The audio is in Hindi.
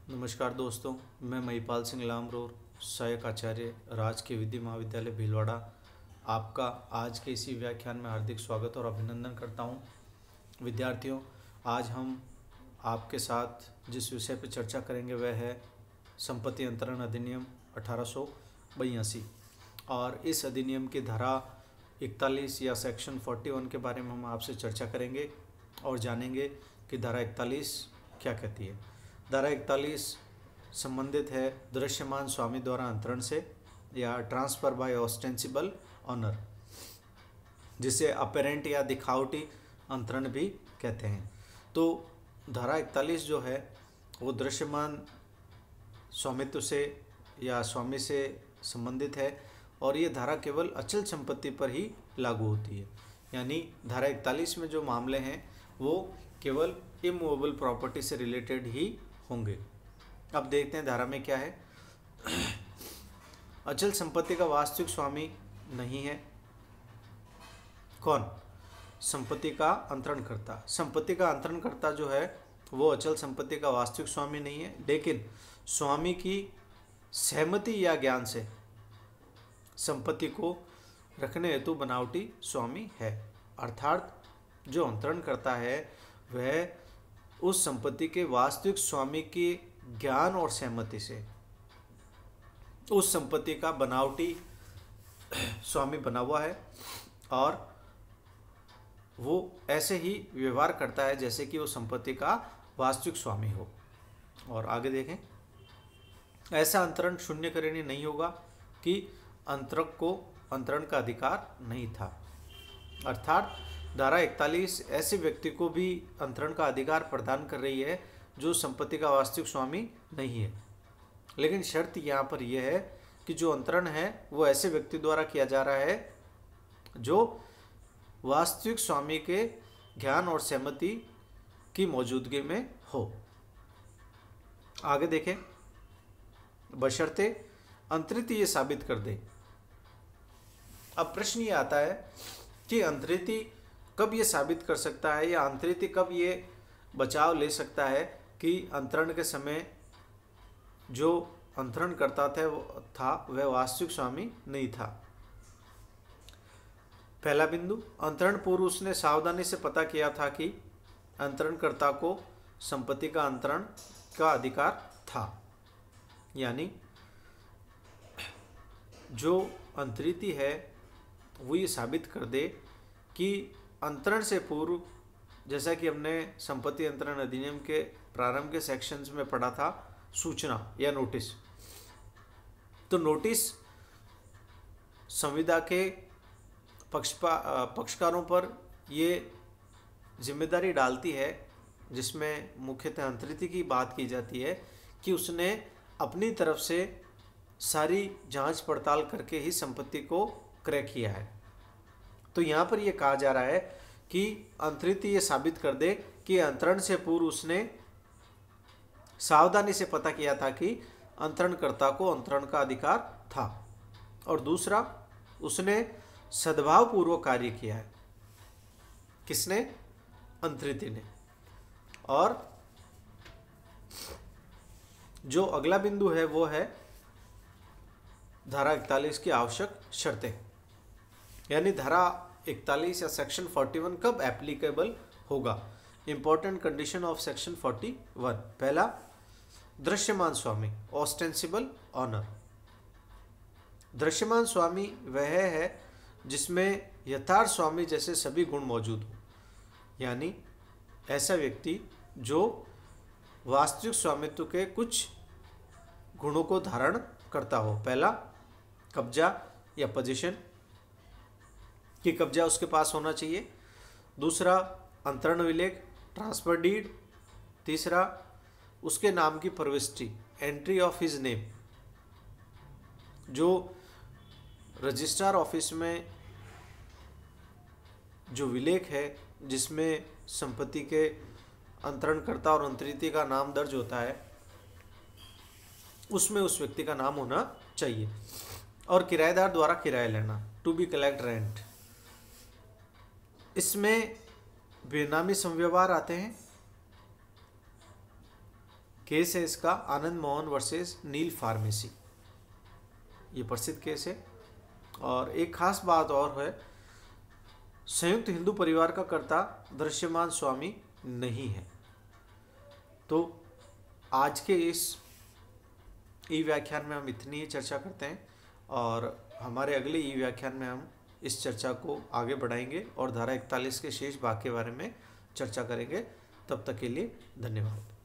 नमस्कार दोस्तों, मैं महिपाल सिंह लामरोर, सहायक आचार्य राजकीय विधि महाविद्यालय भीलवाड़ा आपका आज के इसी व्याख्यान में हार्दिक स्वागत और अभिनंदन करता हूं। विद्यार्थियों, आज हम आपके साथ जिस विषय पर चर्चा करेंगे वह है संपत्ति अंतरण अधिनियम 1882 और इस अधिनियम की धारा 41 या सेक्शन 41 के बारे में हम आपसे चर्चा करेंगे और जानेंगे कि धारा 41 क्या कहती है। धारा 41 संबंधित है दृश्यमान स्वामी द्वारा अंतरण से या ट्रांसफर बाय ऑस्टेंसिबल ऑनर, जिसे अपेरेंट या दिखावटी अंतरण भी कहते हैं। तो धारा 41 जो है वो दृश्यमान स्वामित्व से या स्वामी से संबंधित है और ये धारा केवल अचल संपत्ति पर ही लागू होती है। यानी धारा 41 में जो मामले हैं वो केवल इमूवेबल प्रॉपर्टी से रिलेटेड ही होंगे। अब देखते हैं धारा में क्या है। अचल संपत्ति का वास्तविक स्वामी नहीं है कौन? संपत्ति का अंतरणकर्ता। संपत्ति का अंतरणकर्ता जो है वो अचल संपत्ति का वास्तविक स्वामी नहीं है, लेकिन स्वामी की सहमति या ज्ञान से संपत्ति को रखने हेतु बनावटी स्वामी है। अर्थात जो अंतरण करता है वह उस संपत्ति के वास्तविक स्वामी के ज्ञान और सहमति से उस संपत्ति का बनावटी स्वामी बना हुआ है और वो ऐसे ही व्यवहार करता है जैसे कि वो संपत्ति का वास्तविक स्वामी हो। और आगे देखें, ऐसा अंतरण शून्यकरणीय नहीं होगा कि अंतरक को अंतरण का अधिकार नहीं था। अर्थात धारा 41 ऐसे व्यक्ति को भी अंतरण का अधिकार प्रदान कर रही है जो संपत्ति का वास्तविक स्वामी नहीं है, लेकिन शर्त यहाँ पर यह है कि जो अंतरण है वो ऐसे व्यक्ति द्वारा किया जा रहा है जो वास्तविक स्वामी के ज्ञान और सहमति की मौजूदगी में हो। आगे देखें, बशर्ते अंतरित ये साबित कर दे। अब प्रश्न ये आता है कि अंतरित कब ये साबित कर सकता है या अंतरित कब ये बचाव ले सकता है कि अंतरण के समय जो अंतरण करता था वह वास्तविक स्वामी नहीं था। पहला बिंदु, अंतरण पूर्व उसने सावधानी से पता किया था कि अंतरणकर्ता को संपत्ति का अंतरण का अधिकार था। यानी जो अंतरित है वो ये साबित कर दे कि अंतरण से पूर्व, जैसा कि हमने संपत्ति अंतरण अधिनियम के प्रारंभ के सेक्शंस में पढ़ा था, सूचना या नोटिस। तो नोटिस संविदा के पक्षकारों पर ये जिम्मेदारी डालती है, जिसमें मुख्यतः अंतरित की बात की जाती है कि उसने अपनी तरफ से सारी जांच पड़ताल करके ही संपत्ति को क्रय किया है। तो यहाँ पर यह कहा जा रहा है कि अंतरित ये साबित कर दे कि अंतरण से पूर्व उसने सावधानी से पता किया था कि अंतरणकर्ता को अंतरण का अधिकार था। और दूसरा, उसने सद्भावपूर्वक कार्य किया है। किसने? अंतरित ने। और जो अगला बिंदु है वो है धारा 41 की आवश्यक शर्तें। यानी धारा 41 या सेक्शन 41 कब एप्लीकेबल होगा। Important condition of section 41। पहला, दृश्यमान स्वामी, ऑस्टेंसिबल ऑनर। दृश्यमान स्वामी वह है जिसमें यथार्थ स्वामी जैसे सभी गुण मौजूद हो। यानी ऐसा व्यक्ति जो वास्तविक स्वामित्व के कुछ गुणों को धारण करता हो। पहला, कब्जा या पोजीशन कि कब्जा उसके पास होना चाहिए। दूसरा, अंतरण विलेख, ट्रांसफर डीड। तीसरा, उसके नाम की प्रविष्टि, एंट्री ऑफ हिज नेम। जो रजिस्ट्रार ऑफिस में जो विलेख है जिसमें संपत्ति के अंतरणकर्ता और अंतरित का नाम दर्ज होता है, उसमें उस व्यक्ति का नाम होना चाहिए। और किराएदार द्वारा किराया लेना, टू बी कलेक्ट रेंट। इसमें बेनामी संव्यवहार आते हैं केस है इसका आनंद मोहन वर्सेस नील फार्मेसी, ये प्रसिद्ध केस है। और एक खास बात और है, संयुक्त हिंदू परिवार का कर्ता दृश्यमान स्वामी नहीं है। तो आज के इस ई व्याख्यान में हम इतनी ही चर्चा करते हैं और हमारे अगले ई व्याख्यान में हम इस चर्चा को आगे बढ़ाएंगे और धारा 41 के शेष भाग के बारे में चर्चा करेंगे। तब तक के लिए धन्यवाद।